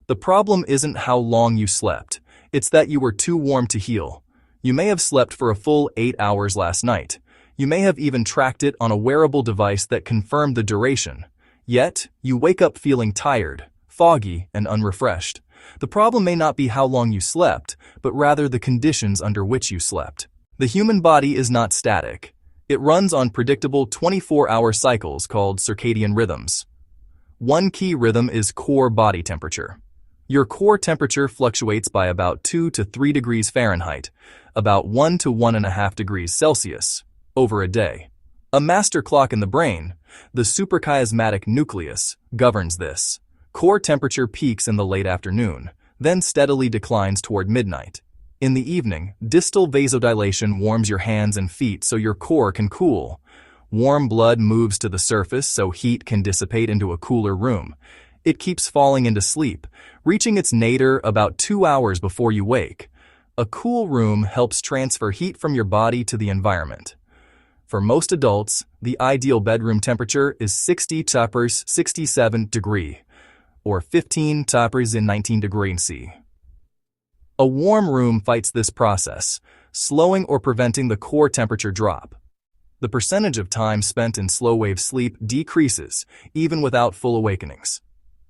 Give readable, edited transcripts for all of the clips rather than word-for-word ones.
The problem isn't how long you slept, it's that you were too warm to heal. You may have slept for a full 8 hours last night. You may have even tracked it on a wearable device that confirmed the duration. Yet, you wake up feeling tired, foggy, and unrefreshed. The problem may not be how long you slept, but rather the conditions under which you slept. The human body is not static. It runs on predictable 24-hour cycles called circadian rhythms. One key rhythm is core body temperature. Your core temperature fluctuates by about 2 to 3 degrees Fahrenheit, about 1 to 1.5 degrees Celsius, over a day. A master clock in the brain, the suprachiasmatic nucleus, governs this. Core temperature peaks in the late afternoon, then steadily declines toward midnight. In the evening, distal vasodilation warms your hands and feet so your core can cool. Warm blood moves to the surface so heat can dissipate into a cooler room. It keeps falling into sleep, reaching its nadir about 2 hours before you wake. A cool room helps transfer heat from your body to the environment. For most adults, the ideal bedroom temperature is 60 to 67 degrees, or 15 to 19 degrees C. A warm room fights this process, slowing or preventing the core temperature drop. The percentage of time spent in slow-wave sleep decreases, even without full awakenings.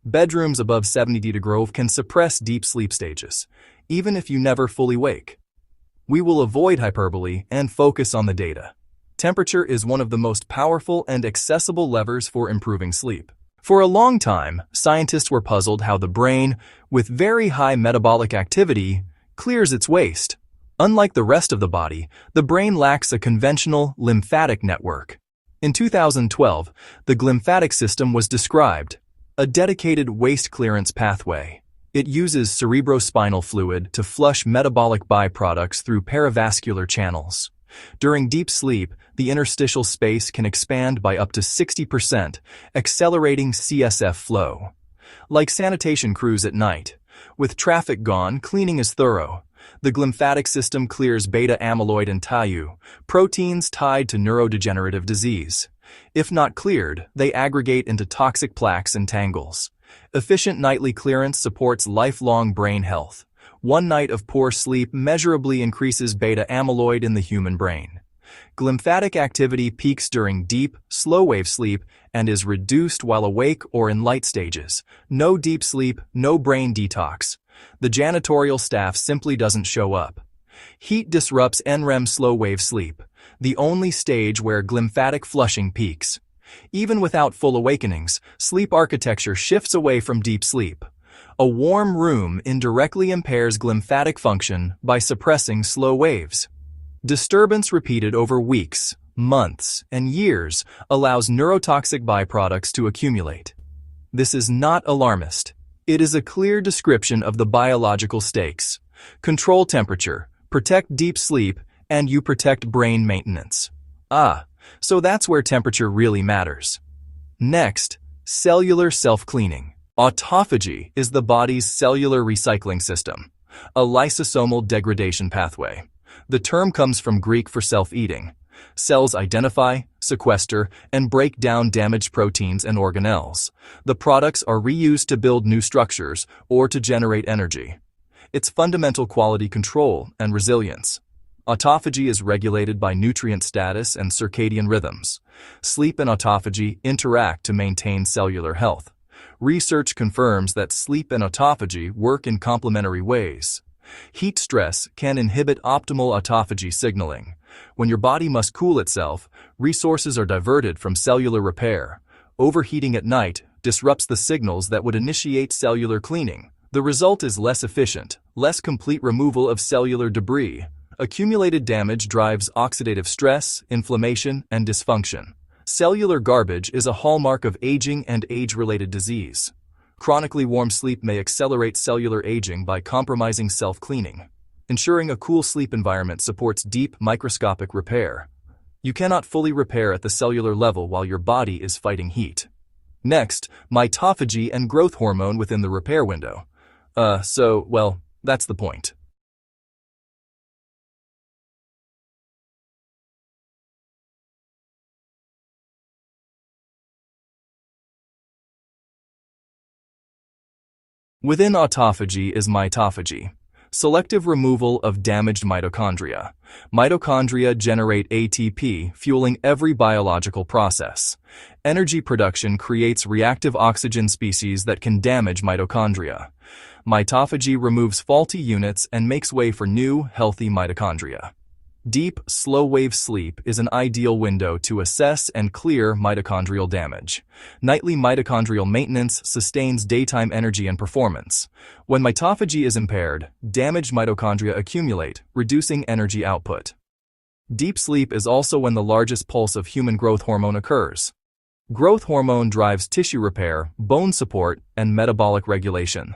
Bedrooms above 70 degrees can suppress deep sleep stages, even if you never fully wake. We will avoid hyperbole and focus on the data. Temperature is one of the most powerful and accessible levers for improving sleep. For a long time, scientists were puzzled how the brain, with very high metabolic activity, clears its waste. Unlike the rest of the body, the brain lacks a conventional lymphatic network. In 2012, the glymphatic system was described, a dedicated waste clearance pathway. It uses cerebrospinal fluid to flush metabolic byproducts through perivascular channels. During deep sleep, the interstitial space can expand by up to 60%, accelerating CSF flow. Like sanitation crews at night, with traffic gone, cleaning is thorough. The glymphatic system clears beta-amyloid and tau, proteins tied to neurodegenerative disease. If not cleared, they aggregate into toxic plaques and tangles. Efficient nightly clearance supports lifelong brain health. One night of poor sleep measurably increases beta-amyloid in the human brain. Glymphatic activity peaks during deep, slow-wave sleep and is reduced while awake or in light stages. No deep sleep, no brain detox. The janitorial staff simply doesn't show up. Heat disrupts NREM slow-wave sleep, the only stage where glymphatic flushing peaks. Even without full awakenings, sleep architecture shifts away from deep sleep. A warm room indirectly impairs glymphatic function by suppressing slow waves. Disturbance repeated over weeks, months, and years allows neurotoxic byproducts to accumulate. This is not alarmist. It is a clear description of the biological stakes. Control temperature, protect deep sleep, and you protect brain maintenance. So that's where temperature really matters. Next, cellular self-cleaning. Autophagy is the body's cellular recycling system, a lysosomal degradation pathway. The term comes from Greek for self-eating. Cells identify, sequester, and break down damaged proteins and organelles. The products are reused to build new structures or to generate energy. It's fundamental quality control and resilience. Autophagy is regulated by nutrient status and circadian rhythms. Sleep and autophagy interact to maintain cellular health. Research confirms that sleep and autophagy work in complementary ways. Heat stress can inhibit optimal autophagy signaling. When your body must cool itself, resources are diverted from cellular repair. Overheating at night disrupts the signals that would initiate cellular cleaning. The result is less efficient, less complete removal of cellular debris. Accumulated damage drives oxidative stress, inflammation, and dysfunction. Cellular garbage is a hallmark of aging and age-related disease. Chronically warm sleep may accelerate cellular aging by compromising self-cleaning. Ensuring a cool sleep environment supports deep, microscopic repair. You cannot fully repair at the cellular level while your body is fighting heat. Next, mitophagy and growth hormone within the repair window. That's the point. Within autophagy is mitophagy, selective removal of damaged mitochondria. Mitochondria generate ATP, fueling every biological process. Energy production creates reactive oxygen species that can damage mitochondria. Mitophagy removes faulty units and makes way for new, healthy mitochondria. Deep, slow-wave sleep is an ideal window to assess and clear mitochondrial damage. Nightly mitochondrial maintenance sustains daytime energy and performance. When mitophagy is impaired, damaged mitochondria accumulate, reducing energy output. Deep sleep is also when the largest pulse of human growth hormone occurs. Growth hormone drives tissue repair, bone support, and metabolic regulation.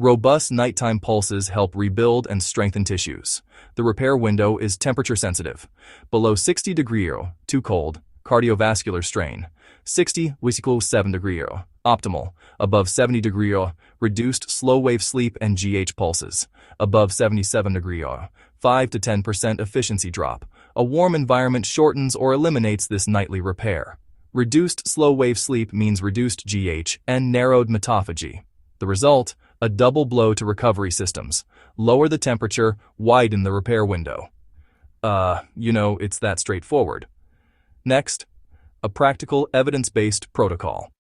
Robust nighttime pulses help rebuild and strengthen tissues. The repair window is temperature sensitive. Below 60 degrees, too cold, cardiovascular strain. 60 = 7 degrees, optimal. Above 70 degrees, reduced slow-wave sleep and GH pulses. Above 77 degrees, 5 to 10% efficiency drop. A warm environment shortens or eliminates this nightly repair. Reduced slow-wave sleep means reduced GH and narrowed mitophagy. The result? A double blow to recovery systems. Lower the temperature, widen the repair window. It's that straightforward. Next, a practical, evidence-based protocol.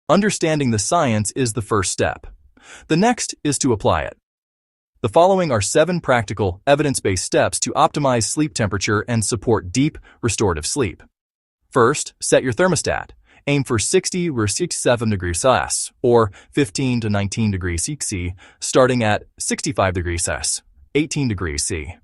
Understanding the science is the first step. The next is to apply it. The following are 7 practical, evidence-based steps to optimize sleep temperature and support deep, restorative sleep. First, set your thermostat. Aim for 60 or 67 degrees Celsius, or 15 to 19 degrees C, starting at 65 degrees Celsius, 18 degrees C.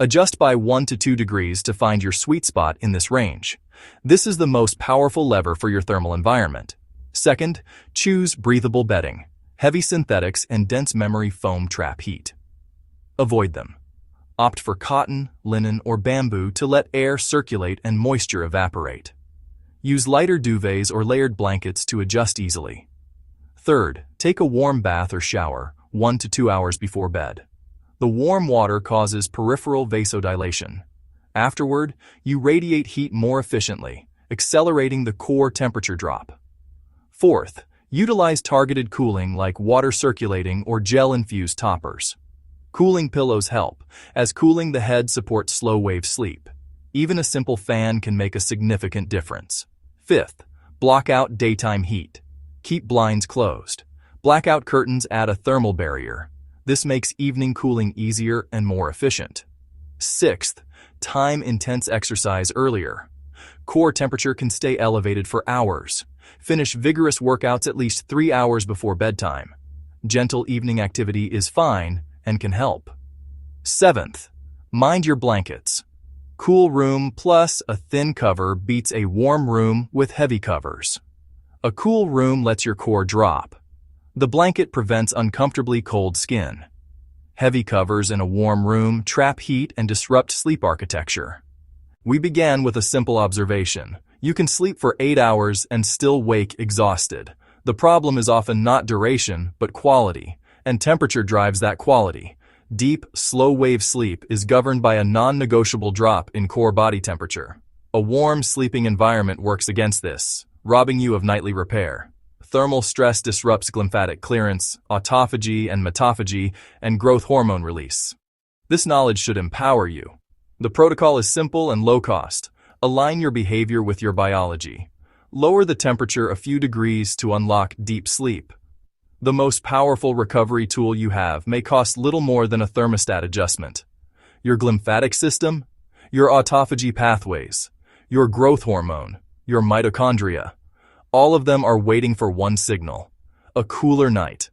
Adjust by 1 to 2 degrees to find your sweet spot in this range. This is the most powerful lever for your thermal environment. Second, choose breathable bedding. Heavy synthetics and dense memory foam trap heat. Avoid them. Opt for cotton, linen, or bamboo to let air circulate and moisture evaporate. Use lighter duvets or layered blankets to adjust easily. Third, take a warm bath or shower 1 to 2 hours before bed. The warm water causes peripheral vasodilation. Afterward, you radiate heat more efficiently, accelerating the core temperature drop. Fourth, utilize targeted cooling like water circulating or gel-infused toppers. Cooling pillows help, as cooling the head supports slow-wave sleep. Even a simple fan can make a significant difference. Fifth, block out daytime heat. Keep blinds closed. Blackout curtains add a thermal barrier. This makes evening cooling easier and more efficient. Sixth, time intense exercise earlier. Core temperature can stay elevated for hours. Finish vigorous workouts at least 3 hours before bedtime. Gentle evening activity is fine and can help. Seventh, mind your blankets. Cool room plus a thin cover beats a warm room with heavy covers. A cool room lets your core drop. The blanket prevents uncomfortably cold skin. Heavy covers in a warm room trap heat and disrupt sleep architecture. We began with a simple observation. You can sleep for 8 hours and still wake exhausted. The problem is often not duration, but quality, and temperature drives that quality. Deep, slow-wave sleep is governed by a non-negotiable drop in core body temperature. A warm, sleeping environment works against this, robbing you of nightly repair. Thermal stress disrupts glymphatic clearance, autophagy and mitophagy, and growth hormone release. This knowledge should empower you. The protocol is simple and low-cost. Align your behavior with your biology. Lower the temperature a few degrees to unlock deep sleep. The most powerful recovery tool you have may cost little more than a thermostat adjustment. Your glymphatic system, your autophagy pathways, your growth hormone, your mitochondria, all of them are waiting for one signal: a cooler night.